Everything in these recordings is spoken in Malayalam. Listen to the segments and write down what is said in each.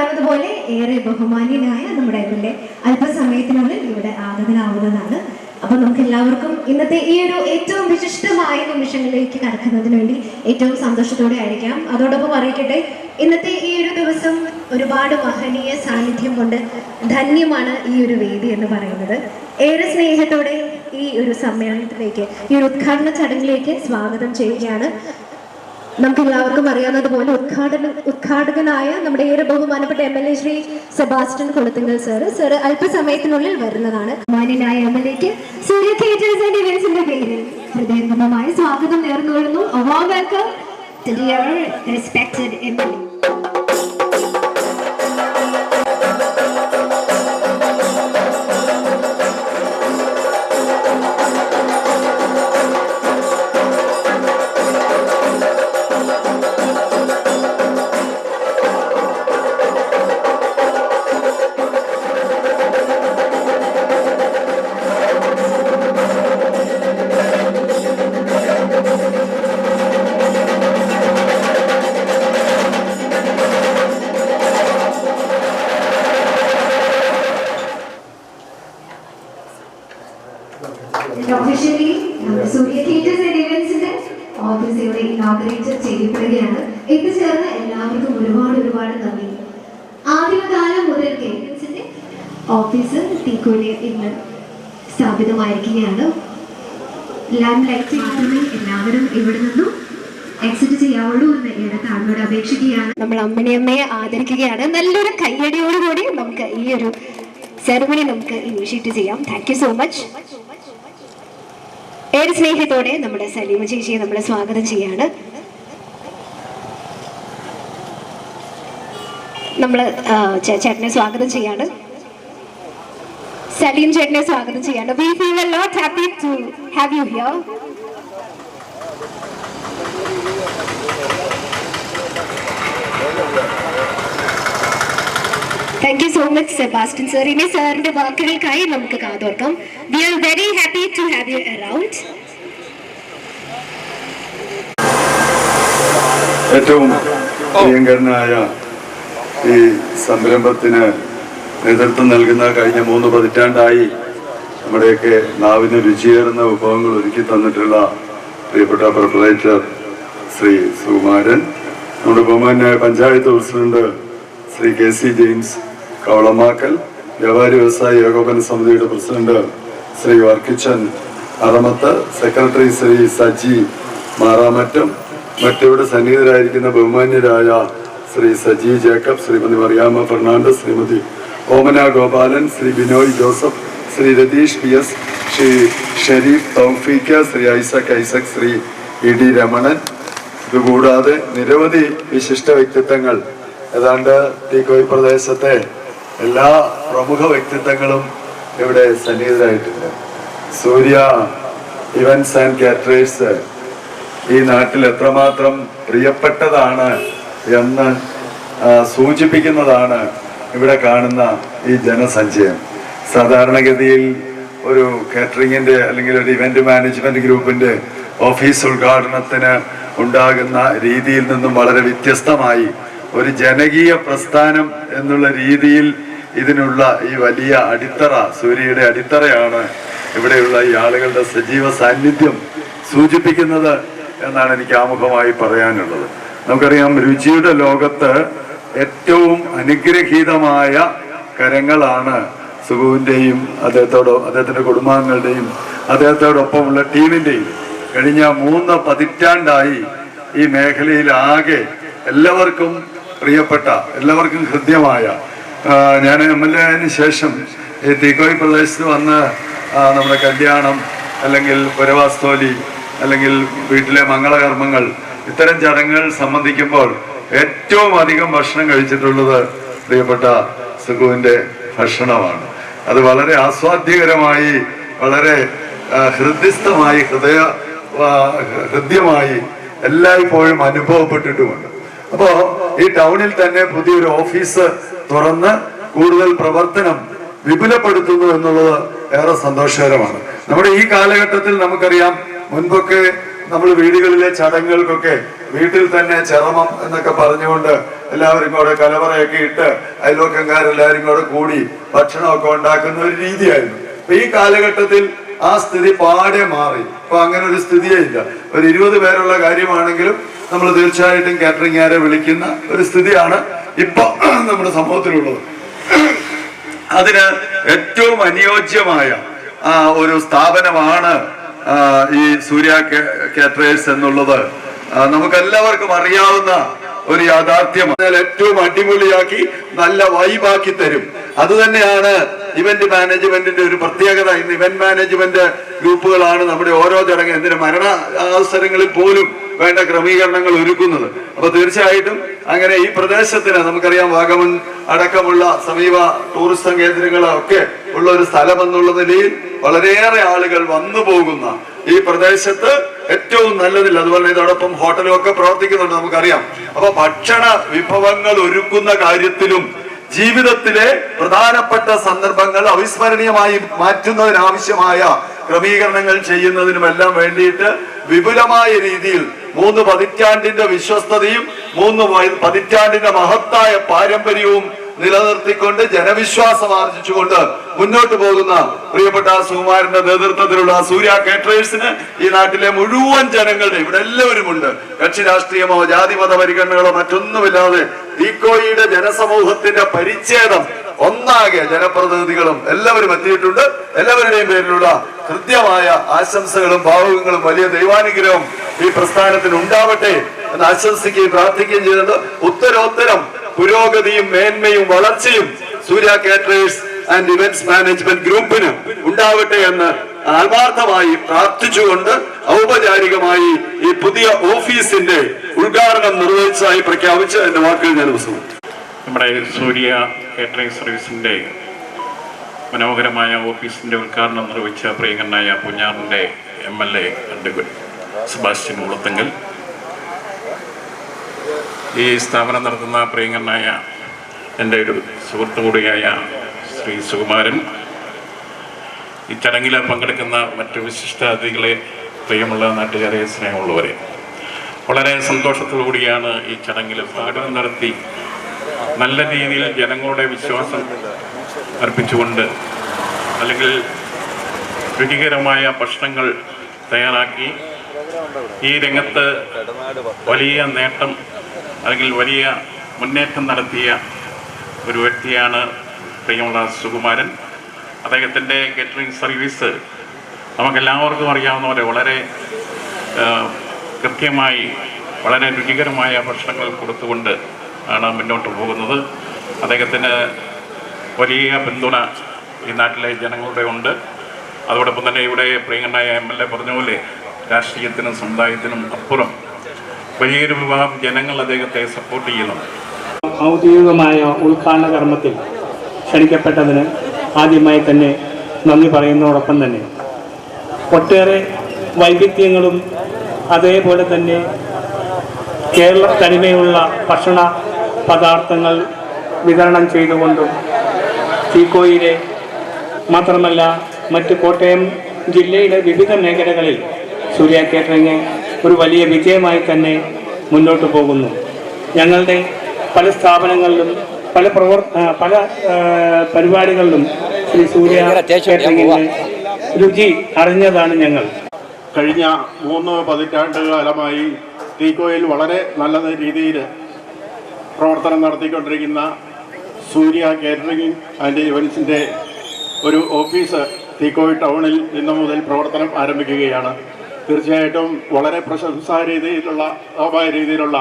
നമുക്കറിയാവുന്നതുപോലെ ഏറെ ബഹുമാന്യനായ നമ്മുടെ എമ്മിന്റെ അല്പസമയത്തിനുള്ളിൽ ഇവിടെ ആഗതനാവുന്നതാണ്. അപ്പൊ നമുക്ക് എല്ലാവർക്കും ഇന്നത്തെ ഈ ഒരു ഏറ്റവും വിശിഷ്ടമായ നിമിഷങ്ങളിലേക്ക് കടക്കുന്നതിന് വേണ്ടി ഏറ്റവും സന്തോഷത്തോടെ ആയിരിക്കാം. അതോടൊപ്പം അറിയിക്കട്ടെ, ഇന്നത്തെ ഈ ഒരു ദിവസം ഒരുപാട് മഹനീയ സാന്നിധ്യം കൊണ്ട് ധന്യമാണ് ഈ ഒരു വേദി എന്ന് പറയുന്നത്. ഏറെ സ്നേഹത്തോടെ ഈ ഒരു സമ്മേളനത്തിലേക്ക്, ഈ ഒരു ഉദ്ഘാടന ചടങ്ങിലേക്ക് സ്വാഗതം ചെയ്യുകയാണ്. നമുക്ക് എല്ലാവർക്കും അറിയാവുന്നതുപോലെ ഉദ്ഘാടകനായ നമ്മുടെ ഏറെ ബഹുമാനപ്പെട്ട MLA Shri Sebastian Koluthunkal sir അല്പസമയത്തിനുള്ളിൽ വരുന്നതാണ്. ബഹുമാന്യനായ MLAക്ക് സൂര്യ തിയേറ്റേഴ്സ് ആൻഡ് ഇവന്റ്സിന്റെ പേരിൽ ഹൃദയംഗമമായ സ്വാഗതം നേർന്നുകൊള്ളുന്നു. A warm welcome to dear respected MLA. Officially Surya Theatres and ഇവന്റ്സിന്റെ ഓഫീസ് ഇവിടെ ഇനോഗ്രേറ്റ് ചെയ്യപ്പെടുകയാണ്. എത്തിച്ചേർന്ന് എല്ലാവർക്കും ഒരുപാട് നന്ദി. ആദ്യകാലം മുതൽക്കേ ഓഫീസ് തീക്കോലിൽ ഇന്ന് സ്ഥാപിതമായിരിക്കുകയാണ്. ലാൻഡ് ലൈറ്റ് മാത്രമേ എല്ലാവരും ഇവിടെ നിന്നും എക്സിറ്റ് ചെയ്യാവുള്ളൂ എന്ന് ഏറെ താഴ്മയോടെ അപേക്ഷിക്കുകയാണ്. നമ്മൾ അമ്മയെ ആദരിക്കുകയാണ്. നല്ലൊരു കയ്യടിയോടുകൂടി നമുക്ക് ഈ ഒരു സെറമണി നമുക്ക് ഇനിഷ്യേറ്റ് ചെയ്യാം. Thank you so much. ഏറെ സ്നേഹത്തോടെ നമ്മുടെ സലീമ ചേച്ചിയെ നമ്മൾ സ്വാഗതം ചെയ്യാണ്. നമ്മൾ ചേട്ടനെ സ്വാഗതം ചെയ്യാണ്. സലീം ചേട്ടനെ സ്വാഗതം ചെയ്യാണ്. We feel a lot happy to have you here. Thank you so much Sebastian sir. ഇനി സാറിന്റെ വാക്കുകൾക്കായി നമുക്ക് കാതോർക്കാം. We are very happy to have you around. ഏറ്റവും പ്രിയങ്കരനായ ഈ സംരംഭത്തിന് നേതൃത്വം നൽകുന്ന കഴിഞ്ഞ 3 പതിറ്റാണ്ടായി നമ്മുടെയൊക്കെ നാവിന് രുചിയേറുന്ന വിഭവങ്ങൾ ഒരുക്കി തന്നിട്ടുള്ള പ്രിയപ്പെട്ട പ്രൊപ്പറേറ്റർ ശ്രീ സുകുമാരൻ, നമ്മുടെ ബഹുമാന്യായ പഞ്ചായത്ത് പ്രസിഡന്റ് ശ്രീ KC ജെയിംസ് കവളമാക്കൽ, വ്യാപാരി വ്യവസായ ഏകോപന സമിതിയുടെ പ്രസിഡന്റ് ശ്രീ വർക്കിച്ചൻ അറമത്ത്, സെക്രട്ടറി ശ്രീ സജി മാറാമറ്റം, മറ്റിവിടെ സന്നിഹിതരായിരിക്കുന്ന ബഹുമാന്യരായ ശ്രീ സജി ജേക്കബ്, ശ്രീമതി മറിയാമ്മ ഫെർണാണ്ടസ്, ശ്രീമതി ഓമന ഗോപാലൻ, ശ്രീ ബിനോയ് ജോസഫ്, ശ്രീ രതീഷ് PS, ശ്രീ ഷെരീഫ് തൗഫീഖ്, ശ്രീ ഐസക്, ശ്രീ ED രമണൻ, ഇതുകൂടാതെ നിരവധി വിശിഷ്ട വ്യക്തിത്വങ്ങൾ, ഏതാണ്ട് തീക്കോയി പ്രദേശത്തെ എല്ലാ പ്രമുഖ വ്യക്തിത്വങ്ങളും ഇവിടെ സന്നിഹിതരായിട്ടുണ്ട്. സൂര്യ ഇവന്റ്സ് ആൻഡ് കാറ്ററേഴ്സ് ഈ നാട്ടിൽ എത്രമാത്രം പ്രിയപ്പെട്ടതാണ് എന്ന് സൂചിപ്പിക്കുന്നതാണ് ഇവിടെ കാണുന്ന ഈ ജനസഞ്ചയം. സാധാരണഗതിയിൽ ഒരു കാറ്ററിങ്ങിന്റെ അല്ലെങ്കിൽ ഒരു ഇവന്റ് മാനേജ്മെന്റ് ഗ്രൂപ്പിന്റെ ഓഫീസ് ഉദ്ഘാടനത്തിന് ഉണ്ടാകുന്ന രീതിയിൽ നിന്നും വളരെ വ്യത്യസ്തമായി ഒരു ജനകീയ പ്രസ്ഥാനം എന്നുള്ള രീതിയിൽ ഇതിനുള്ള ഈ വലിയ അടിത്തറ, സൂര്യയുടെ അടിത്തറയാണ് ഇവിടെയുള്ള ഈ ആളുകളുടെ സജീവ സാന്നിധ്യം സൂചിപ്പിക്കുന്നത് എന്നാണ് എനിക്ക് ആമുഖമായി പറയാനുള്ളത്. നമുക്കറിയാം, രുചിയുടെ ലോകത്ത് ഏറ്റവും അനുഗ്രഹീതമായ കരങ്ങളാണ് സുഗുവിൻ്റെയും അദ്ദേഹത്തിൻ്റെ കുടുംബാംഗങ്ങളുടെയും അദ്ദേഹത്തോടൊപ്പമുള്ള ടീമിൻ്റെയും. കഴിഞ്ഞ 3 പതിറ്റാണ്ടായി ഈ മേഖലയിൽ ആകെ എല്ലാവർക്കും പ്രിയപ്പെട്ട, എല്ലാവർക്കും ഹൃദ്യമായ, ഞാൻ MLA ആയതിനു ശേഷം ഈ തീക്കോയി പ്രദേശത്ത് വന്ന് നമ്മുടെ കല്യാണം അല്ലെങ്കിൽ പുരവാസ്തോലി അല്ലെങ്കിൽ വീട്ടിലെ മംഗളകർമ്മങ്ങൾ ഇത്തരം ചടങ്ങുകൾ സംബന്ധിക്കുമ്പോൾ ഏറ്റവും അധികം ഭക്ഷണം കഴിച്ചിട്ടുള്ളത് പ്രിയപ്പെട്ട സുഗുവിൻ്റെ ഭക്ഷണമാണ്. അത് വളരെ ആസ്വാദ്യകരമായി, വളരെ ഹൃദ്യസ്ഥമായി, ഹൃദ്യമായി എല്ലായ്പ്പോഴും അനുഭവപ്പെട്ടിട്ടുമുണ്ട്. അപ്പോ ഈ ടൗണിൽ തന്നെ പുതിയൊരു ഓഫീസ് തുറന്ന് കൂടുതൽ പ്രവർത്തനം വിപുലപ്പെടുത്തുന്നു എന്നുള്ളത് ഏറെ സന്തോഷകരമാണ്. നമ്മുടെ ഈ കാലഘട്ടത്തിൽ നമുക്കറിയാം, മുൻപൊക്കെ നമ്മൾ വീടുകളിലെ ചടങ്ങുകൾക്കൊക്കെ വീട്ടിൽ തന്നെ ചരമം എന്നൊക്കെ പറഞ്ഞുകൊണ്ട് എല്ലാവരും കൂടെ കലവറയൊക്കെ ഇട്ട് അയൽവക്കംകാരെല്ലാവരും കൂടെ കൂടി ഭക്ഷണമൊക്കെ ഉണ്ടാക്കുന്ന ഒരു രീതിയായിരുന്നു. അപ്പൊ ഈ കാലഘട്ടത്തിൽ ആ സ്ഥിതി പാടെ മാറി. ഇപ്പൊ അങ്ങനെ ഒരു സ്ഥിതിയേ ഇല്ല. ഒരു 20 പേരുള്ള കാര്യമാണെങ്കിലും നമ്മൾ തീർച്ചയായിട്ടും കാറ്ററിംഗുകാരെ വിളിക്കുന്ന ഒരു സ്ഥിതിയാണ് ഇപ്പൊ നമ്മുടെ സമൂഹത്തിലുള്ളത്. അതിന് ഏറ്റവും അനുയോജ്യമായ ഒരു സ്ഥാപനമാണ് ഈ സൂര്യ കാറ്ററേഴ്സ് എന്നുള്ളത് നമുക്കെല്ലാവർക്കും അറിയാവുന്ന ഒരു യാഥാർത്ഥ്യമാണ്. ഏറ്റവും അടിപൊളിയാക്കി നല്ല വൈബാക്കി തരും. അത് തന്നെയാണ് ഇവന്റ് മാനേജ്മെന്റിന്റെ ഒരു പ്രത്യേകത. ഇന്ന് ഇവന്റ് മാനേജ്മെന്റ് ഗ്രൂപ്പുകളാണ് നമ്മുടെ ഓരോ ചടങ്ങ്, എന്തിന് മരണ അവസരങ്ങളിൽ പോലും വേണ്ട ക്രമീകരണങ്ങൾ ഒരുക്കുന്നത്. അപ്പൊ തീർച്ചയായിട്ടും അങ്ങനെ ഈ പ്രദേശത്തിന് നമുക്കറിയാം, വാഗമൺ അടക്കമുള്ള സമീപ ടൂറിസം കേന്ദ്രങ്ങളൊക്കെ ഉള്ള ഒരു സ്ഥലം എന്നുള്ള നിലയിൽ വളരെയേറെ ആളുകൾ വന്നു പോകുന്ന ഈ പ്രദേശത്ത് ഏറ്റവും നല്ലതില്ല. അതുപോലെ ഇതോടൊപ്പം ഹോട്ടലും ഒക്കെ പ്രവർത്തിക്കുന്നുണ്ട് നമുക്കറിയാം. അപ്പൊ ഭക്ഷണ വിഭവങ്ങൾ ഒരുക്കുന്ന കാര്യത്തിലും ജീവിതത്തിലെ പ്രധാനപ്പെട്ട സന്ദർഭങ്ങൾ അവിസ്മരണീയമായി മാറ്റുന്നതിനാവശ്യമായ ക്രമീകരണങ്ങൾ ചെയ്യുന്നതിനുമെല്ലാം വേണ്ടിയിട്ട് വിപുലമായ രീതിയിൽ 3 പതിറ്റാണ്ടിന്റെ വിശ്വസ്തതയും 3 പതിറ്റാണ്ടിന്റെ മഹത്തായ പാരമ്പര്യവും നിലനിർത്തിക്കൊണ്ട് ജനവിശ്വാസം ആർജിച്ചുകൊണ്ട് മുന്നോട്ട് പോകുന്ന പ്രിയപ്പെട്ട സുകുമാരന്റെ നേതൃത്വത്തിലുള്ള സൂര്യ കാറ്ററേഴ്സിന് ഈ നാട്ടിലെ മുഴുവൻ ജനങ്ങളുടെ, ഇവിടെ എല്ലാവരും ഉണ്ട്, കക്ഷി രാഷ്ട്രീയമോ ജാതിമത പരിഗണനകളോ മറ്റൊന്നുമില്ലാതെ തീക്കോയിയുടെ ജനസമൂഹത്തിന്റെ പരിച്ഛേദം ഒന്നാകെ ജനപ്രതിനിധികളും എല്ലാവരും എത്തിയിട്ടുണ്ട്. എല്ലാവരുടെയും പേരിലുള്ള കൃത്യമായ ആശംസകളും ഭാവുകങ്ങളും വലിയ ദൈവാനുഗ്രഹം ഈ പ്രസ്ഥാനത്തിന് ഉണ്ടാവട്ടെ എന്ന് ആശംസിക്കുകയും പ്രാർത്ഥിക്കുകയും ചെയ്തിട്ടുണ്ട്. ഉത്തരോത്തരം പുരോഗതിയും മേന്മയും വളർച്ചയും സൂര്യ കാറ്ററേഴ്സ് ആൻഡ് ഇവന്റ്സ് മാനേജ്മെന്റ് ഗ്രൂപ്പിന് ഉണ്ടാവട്ടെ എന്ന് ആത്മാർത്ഥമായി പ്രാർത്ഥിച്ചുകൊണ്ട് ഔപചാരികമായി ഈ പുതിയ ഓഫീസിന്റെ ഉദ്ഘാടനം നിർവഹിച്ചതായി പ്രഖ്യാപിച്ച് എന്റെ വാക്കുകൾ ഞാൻ ഉപസംഹരിച്ചു. നമ്മുടെ സൂര്യ കാറ്ററിംഗ് സർവീസിന്റെ മനോഹരമായ ഓഫീസിന്റെ ഉദ്ഘാടനം നിർവഹിച്ച പ്രിയങ്കരനായ പൂഞ്ഞാറിന്റെ MLA അഡ്വക്കേറ്റ് സെബാസ്റ്റ്യൻ ഉളത്തങ്കൽ, ഈ സ്ഥാപനം നടത്തുന്ന പ്രിയങ്കരനായ എൻ്റെ ഒരു സുഹൃത്തു കൂടിയായ ശ്രീ സുകുമാരൻ, ഈ ചടങ്ങിൽ പങ്കെടുക്കുന്ന മറ്റു വിശിഷ്ടാതിഥികളെ, പ്രിയമുള്ള നാട്ടുകാരെ, സ്നേഹമുള്ളവരെ, വളരെ സന്തോഷത്തോടു കൂടിയാണ് ഈ ചടങ്ങിൽ ഉദ്ഘാടനം നടത്തി നല്ല രീതിയിൽ ജനങ്ങളുടെ വിശ്വാസം അർപ്പിച്ചുകൊണ്ട് അല്ലെങ്കിൽ രുചികരമായ ഭക്ഷണങ്ങൾ തയ്യാറാക്കി ഈ രംഗത്ത് വലിയ നേട്ടം അല്ലെങ്കിൽ വലിയ മുന്നേറ്റം നടത്തിയ ഒരു വ്യക്തിയാണ് പ്രിയമുള്ള സുകുമാരൻ. അദ്ദേഹത്തിൻ്റെ കേറ്ററിംഗ് സർവീസ് നമുക്കെല്ലാവർക്കും അറിയാവുന്ന പോലെ വളരെ കൃത്യമായി വളരെ രുചികരമായ ഭക്ഷണങ്ങൾ കൊടുത്തുകൊണ്ട് ആണ് മുന്നോട്ട് പോകുന്നത്. അദ്ദേഹത്തിന് വലിയ പിന്തുണ ഈ നാട്ടിലെ ജനങ്ങളുടെ ഉണ്ട്. അതോടൊപ്പം തന്നെ ഇവിടെ പ്രിയങ്കരനായ MLA പറഞ്ഞ പോലെ രാഷ്ട്രീയത്തിനും സമുദായത്തിനും അപ്പുറം വലിയൊരു വിഭാഗം ജനങ്ങൾ അദ്ദേഹത്തെ സപ്പോർട്ട് ചെയ്യുന്നുണ്ട്. ഔദ്യോഗികമായ ഉദ്ഘാടന കർമ്മത്തിൽ ക്ഷണിക്കപ്പെട്ടതിന് ആദ്യമായി തന്നെ നന്ദി പറയുന്നതോടൊപ്പം തന്നെ ഒട്ടേറെ വൈവിധ്യങ്ങളും അതേപോലെ തന്നെ കേരള തനിമയുള്ള ഭക്ഷണ പദാർത്ഥങ്ങൾ വിതരണം ചെയ്തുകൊണ്ടും തീക്കോയിലെ മാത്രമല്ല മറ്റ് കോട്ടയം ജില്ലയുടെ വിവിധ മേഖലകളിൽ സൂര്യ കാറ്ററിംഗ് ഒരു വലിയ വിജയമായി തന്നെ മുന്നോട്ട് പോകുന്നു. ഞങ്ങളുടെ പല സ്ഥാപനങ്ങളിലും പല പരിപാടികളിലും ശ്രീ സൂര്യ കാറ്ററിംഗിൻ്റെ രുചി അറിഞ്ഞതാണ് ഞങ്ങൾ. കഴിഞ്ഞ 3 പതിറ്റാണ്ട് കാലമായി തീക്കോയിൽ വളരെ നല്ല രീതിയിൽ പ്രവർത്തനം നടത്തിക്കൊണ്ടിരിക്കുന്ന സൂര്യ കാറ്ററിംഗ് ആൻഡ് ഇവൻസിൻ്റെ ഒരു ഓഫീസ് തീക്കോയി ടൗണിൽ ഇന്നു മുതൽ പ്രവർത്തനം ആരംഭിക്കുകയാണ്. തീർച്ചയായിട്ടും വളരെ പ്രശംസാ രീതിയിലുള്ള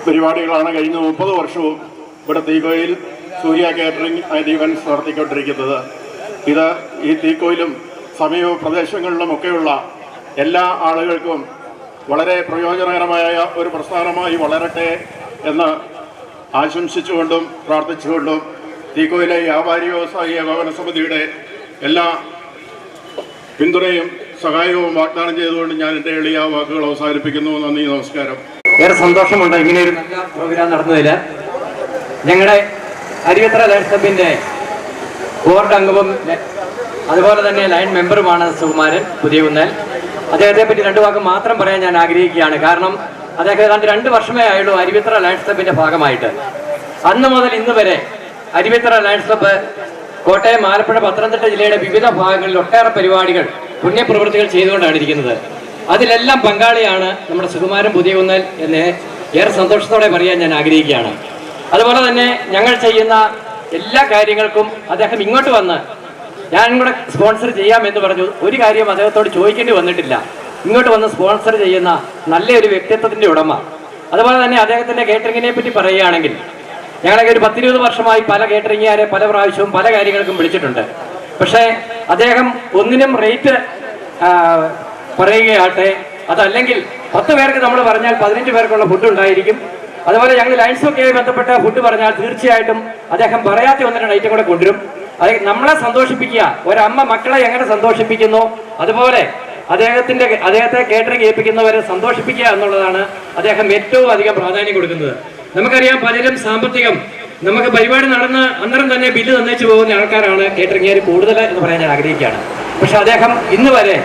പരിപാടികളാണ് കഴിഞ്ഞ 30 വർഷവും ഇവിടെ തീക്കോയിൽ സൂര്യ കാറ്ററിംഗ് ആൻഡ് ഇവൻറ്റ്സ് നടത്തിക്കൊണ്ടിരിക്കുന്നത്. ഇത് ഈ തീക്കോയിലും സമീപ പ്രദേശങ്ങളിലുമൊക്കെയുള്ള എല്ലാ ആളുകൾക്കും വളരെ പ്രയോജനകരമായ ഒരു പ്രസ്ഥാനമായി വളരട്ടെ എന്ന് ആശംസിച്ചുകൊണ്ടും പ്രാർത്ഥിച്ചുകൊണ്ടും തീക്കോയിലെ വ്യാപാരി വ്യവസായി ഏകോപന സമിതിയുടെ എല്ലാ പിന്തുണയും സഹായവും വാഗ്ദാനം ചെയ്തുകൊണ്ട് ഞാൻ എൻ്റെ എളിയ വാക്കുകൾ അവസാനിപ്പിക്കുന്നു. നന്ദി, നമസ്കാരം. ഏറെ സന്തോഷമുണ്ട് ഇങ്ങനെയൊരു പ്രോഗ്രാം നടന്നതിൽ. ഞങ്ങളുടെ അരിയത്ര ലയൺസ് ക്ലബിൻ്റെ ബോർഡ് അംഗവും അതുപോലെ തന്നെ ലൈൻ മെമ്പറുമാണ് സുകുമാരൻ പുതിയകുന്നേൽ. അദ്ദേഹത്തെ പറ്റി 2 വാക്ക് മാത്രം പറയാൻ ഞാൻ ആഗ്രഹിക്കുകയാണ്. കാരണം അദ്ദേഹം ഏതാണ്ട് 2 വർഷമേ ആയുള്ളൂ അരുവിത്തറ ലയൺസ് ക്ലബിന്റെ ഭാഗമായിട്ട്. അന്ന് മുതൽ ഇന്ന് വരെ അരുവിത്തറ ലയൺസ് ക്ലബ്ബ് കോട്ടയം, ആലപ്പുഴ, പത്തനംതിട്ട ജില്ലയുടെ വിവിധ ഭാഗങ്ങളിൽ ഒട്ടേറെ പരിപാടികൾ, പുണ്യപ്രവൃത്തികൾ ചെയ്തുകൊണ്ടാണ് ഇരിക്കുന്നത്. അതിലെല്ലാം പങ്കാളിയാണ് നമ്മുടെ സുകുമാരൻ പുതിയകുന്നൽ എന്ന് ഏറെ സന്തോഷത്തോടെ പറയാൻ ഞാൻ ആഗ്രഹിക്കുകയാണ്. അതുപോലെ തന്നെ ഞങ്ങൾ ചെയ്യുന്ന എല്ലാ കാര്യങ്ങൾക്കും അദ്ദേഹം ഇങ്ങോട്ട് വന്ന് ഞാൻ കൂടെ സ്പോൺസർ ചെയ്യാമെന്ന് പറഞ്ഞു. ഒരു കാര്യം അദ്ദേഹത്തോട് ചോദിക്കേണ്ടി വന്നിട്ടില്ല. ഇങ്ങോട്ട് വന്ന് സ്പോൺസർ ചെയ്യുന്ന നല്ലൊരു വ്യക്തിത്വത്തിന്റെ ഉടമ. അതുപോലെ തന്നെ അദ്ദേഹത്തിന്റെ കേറ്ററിങ്ങിനെ പറ്റി പറയുകയാണെങ്കിൽ ഞങ്ങളൊക്കെ ഒരു 10-20 വർഷമായി പല കേറ്ററിംഗുകാരെ പല പ്രാവശ്യവും പല കാര്യങ്ങൾക്കും വിളിച്ചിട്ടുണ്ട്. പക്ഷേ അദ്ദേഹം ഒന്നിനും റേറ്റ് പറയുകയാട്ടെ, അതല്ലെങ്കിൽ 10 പേർക്ക് നമ്മൾ പറഞ്ഞാൽ 15 പേർക്കുള്ള ഫുഡ് ഉണ്ടായിരിക്കും. അതുപോലെ ഞങ്ങൾ ലയൺസൊക്കെയായി ബന്ധപ്പെട്ട ഫുഡ് പറഞ്ഞാൽ തീർച്ചയായിട്ടും അദ്ദേഹം പറയാത്ത 1-2 ഐറ്റം കൂടെ കൊണ്ടുവരും. നമ്മളെ സന്തോഷിപ്പിക്കുക, ഒരമ്മ മക്കളെ എങ്ങനെ സന്തോഷിപ്പിക്കുന്നു അതുപോലെ അദ്ദേഹത്തെ കേറ്ററിംഗ് ഏൽപ്പിക്കുന്നവരെ സന്തോഷിപ്പിക്കുക എന്നുള്ളതാണ് അദ്ദേഹം ഏറ്റവും അധികം പ്രാധാന്യം കൊടുക്കുന്നത്. നമുക്കറിയാം, പലരും സാമ്പത്തികം നമുക്ക് പരിപാടി നടന്ന് അന്നേരം തന്നെ ബില്ല് തന്നേച്ച് പോകുന്ന ആൾക്കാരാണ് കേറ്ററിംഗുകാർ കൂടുതൽ എന്ന് പറയാൻ ഞാൻ ആഗ്രഹിക്കുകയാണ്. പക്ഷെ അദ്ദേഹം ഇന്ന് വരെ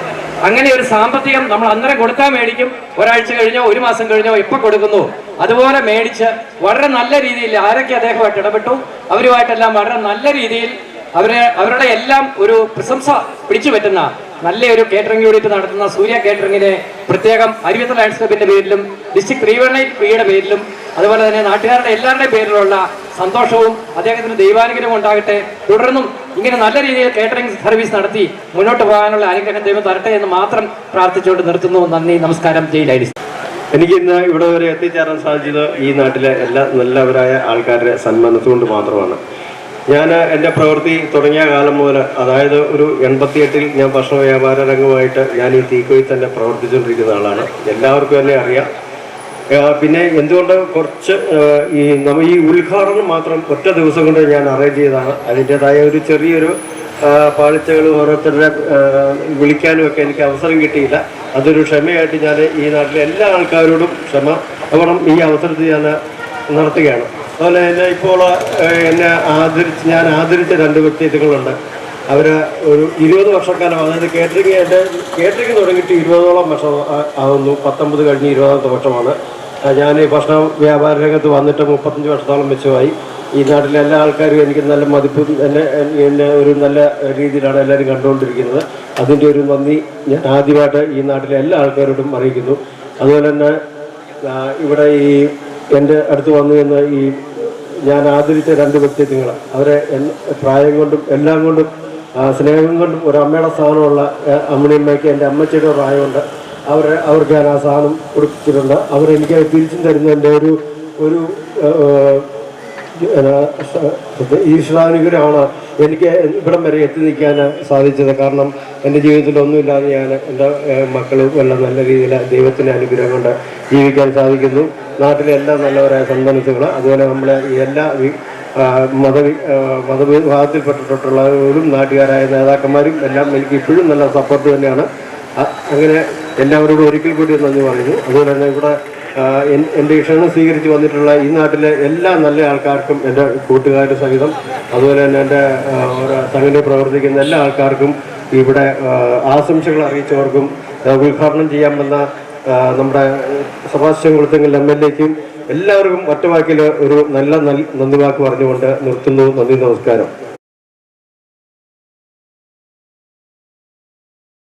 അങ്ങനെ ഒരു സാമ്പത്തികം നമ്മൾ അന്നേരം കൊടുത്താൽ മേടിക്കും, ഒരാഴ്ച കഴിഞ്ഞോ 1 മാസം കഴിഞ്ഞോ എപ്പോൾ കൊടുക്കുന്നു അതുപോലെ മേടിച്ച് വളരെ നല്ല രീതിയിൽ ആരൊക്കെ അദ്ദേഹമായിട്ട് ഇടപെട്ടു അവരുമായിട്ടെല്ലാം വളരെ നല്ല രീതിയിൽ അവരുടെ എല്ലാം ഒരു പ്രശംസ പിടിച്ചു പറ്റുന്ന നല്ലൊരു കേറ്ററിംഗ് യൂണിറ്റ് നടത്തുന്ന സൂര്യ കേറ്ററിംഗിനെ പ്രത്യേകം അരുവിത്തറ ലയൺസ് ക്ലബിന്റെ പേരിലും ഡിസ്ട്രിക്ട് 318 പേരിലും അതുപോലെ തന്നെ നാട്ടുകാരുടെ എല്ലാവരുടെയും പേരിലുള്ള സന്തോഷവും അദ്ദേഹത്തിന് ദൈവാനുഗ്രഹം ഉണ്ടാകട്ടെ. തുടർന്നും ഇങ്ങനെ നല്ല രീതിയിൽ കേറ്ററിംഗ് സർവീസ് നടത്തി മുന്നോട്ട് പോകാനുള്ള അനുഗ്രഹം ദൈവം തരട്ടെ എന്ന് മാത്രം പ്രാർത്ഥിച്ചുകൊണ്ട് നിർത്തുന്നു. നന്ദി, നമസ്കാരം. ജയ് ലൈഡീസ്. എനിക്ക് ഇന്ന് ഇവിടെ വരെ എത്തിച്ചേരാൻ സാധിച്ചത് ഈ നാട്ടിലെ എല്ലാ നല്ലവരായ ആൾക്കാരുടെ സന്മനസ്സുകൊണ്ട് മാത്രമാണ്. ഞാൻ എൻ്റെ പ്രവൃത്തി തുടങ്ങിയ കാലം മുതൽ, അതായത് ഒരു 88-ൽ ഞാൻ ഭക്ഷണ വ്യാപാര രംഗമായിട്ട് ഞാൻ ഈ തീക്കോയിൽ തന്നെ പ്രവർത്തിച്ചുകൊണ്ടിരിക്കുന്ന ആളാണ്. എല്ലാവർക്കും തന്നെ അറിയാം. പിന്നെ എന്തുകൊണ്ട് കുറച്ച് ഈ ഉദ്ഘാടനം മാത്രം ഒറ്റ ദിവസം കൊണ്ട് ഞാൻ അറേഞ്ച് ചെയ്തതാണ്. അതിൻ്റെതായ ഒരു ചെറിയൊരു പാളിച്ചകൾ ഓരോരുത്തരുടെ വിളിക്കാനും ഒക്കെ എനിക്ക് അവസരം കിട്ടിയില്ല. അതൊരു ക്ഷമയായിട്ട് ഞാൻ ഈ നാട്ടിലെ എല്ലാ ആൾക്കാരോടും ക്ഷമ ഈ അവസരത്തിൽ ഞാൻ നടത്തുകയാണ്. അതുപോലെ തന്നെ ഇപ്പോൾ ഞാൻ ആദരിച്ച 2 വ്യക്തിത്വങ്ങളുണ്ട്. അവർ ഒരു 20 വർഷക്കാലം, അതായത് കേറ്ററിംഗ് തുടങ്ങിയിട്ട് 20ഓളം വർഷം ആവുന്നു. 19 കഴിഞ്ഞ് 20ാമത്തെ വർഷമാണ്. ഞാൻ ഈ ഭക്ഷണ വ്യാപാര രംഗത്ത് വന്നിട്ട് 35 വർഷത്തോളം വെച്ചുമായി. ഈ നാട്ടിലെ എല്ലാ ആൾക്കാരും എനിക്ക് നല്ല മതിപ്പ്, എന്നെ ഒരു നല്ല രീതിയിലാണ് എല്ലാവരും കണ്ടുകൊണ്ടിരിക്കുന്നത്. അതിൻ്റെ ഒരു നന്ദി ഞാൻ ആദ്യമായിട്ട് ഈ നാട്ടിലെ എല്ലാ ആൾക്കാരോടും അറിയിക്കുന്നു. അതുപോലെ തന്നെ ഇവിടെ ഈ എൻ്റെ അടുത്ത് വന്നു എന്ന് ഞാൻ ആദരിച്ച 2 വ്യക്തിത്വങ്ങൾ, അവരെ പ്രായം കൊണ്ടും എല്ലാം കൊണ്ടും സ്നേഹം കൊണ്ടും ഒരു അമ്മയുടെ സ്ഥാനമുള്ള അമ്മണിയമ്മയ്ക്ക് എൻ്റെ അമ്മച്ചിയുടെ പ്രായമുണ്ട്. അവർക്ക് ഞാൻ ആ സാധനം കൊടുത്തിട്ടുണ്ട്. അവരെനിക്ക് തിരിച്ചും തരുന്നതിൻ്റെ ഒരു ഈശ്വരാനുഗ്രഹമാണ് എനിക്ക് ഇവിടം വരെ എത്തി നിൽക്കാൻ സാധിച്ചത്. കാരണം എൻ്റെ ജീവിതത്തിൽ ഒന്നുമില്ലാതെ ഞാൻ എൻ്റെ മക്കളും എല്ലാം നല്ല രീതിയിൽ ദൈവത്തിൻ്റെ അനുഗ്രഹം കൊണ്ട് ജീവിക്കാൻ സാധിക്കുന്നു. നാട്ടിലെ എല്ലാ നല്ലവരായ സന്മനസ്സുകൾ, അതുപോലെ നമ്മളെ എല്ലാ മതവിഭാഗത്തിൽപ്പെട്ടിട്ടുള്ളവരും നാട്ടുകാരായ നേതാക്കന്മാരും എല്ലാം എനിക്ക് ഇപ്പോഴും നല്ല സപ്പോർട്ട് തന്നെയാണ്. അങ്ങനെ എല്ലാവരോടും ഒരിക്കൽ കൂടി നന്ദി പറയുന്നു. അതുപോലെ തന്നെ ഇവിടെ എൻ്റെ ക്ഷണം സ്വീകരിച്ച് വന്നിട്ടുള്ള ഈ നാട്ടിലെ എല്ലാ നല്ല ആൾക്കാർക്കും, എൻ്റെ കൂട്ടുകാർ സഹിതം, അതുപോലെ തന്നെ എൻ്റെ സംഘടനയിൽ പ്രവർത്തിക്കുന്ന എല്ലാ ആൾക്കാർക്കും, ഇവിടെ ആശംസകൾ അറിയിച്ചവർക്കും, ഉദ്ഘാടനം ചെയ്യാൻ വന്ന നമ്മുടെ സെബാസ്റ്റ്യൻ കുളത്തിങ്കൽ MLAക്കും എല്ലാവർക്കും ഒറ്റവാക്കിൽ ഒരു നല്ല നന്ദി വാക്ക് പറഞ്ഞുകൊണ്ട് നിർത്തുന്നു. നന്ദി, നമസ്കാരം.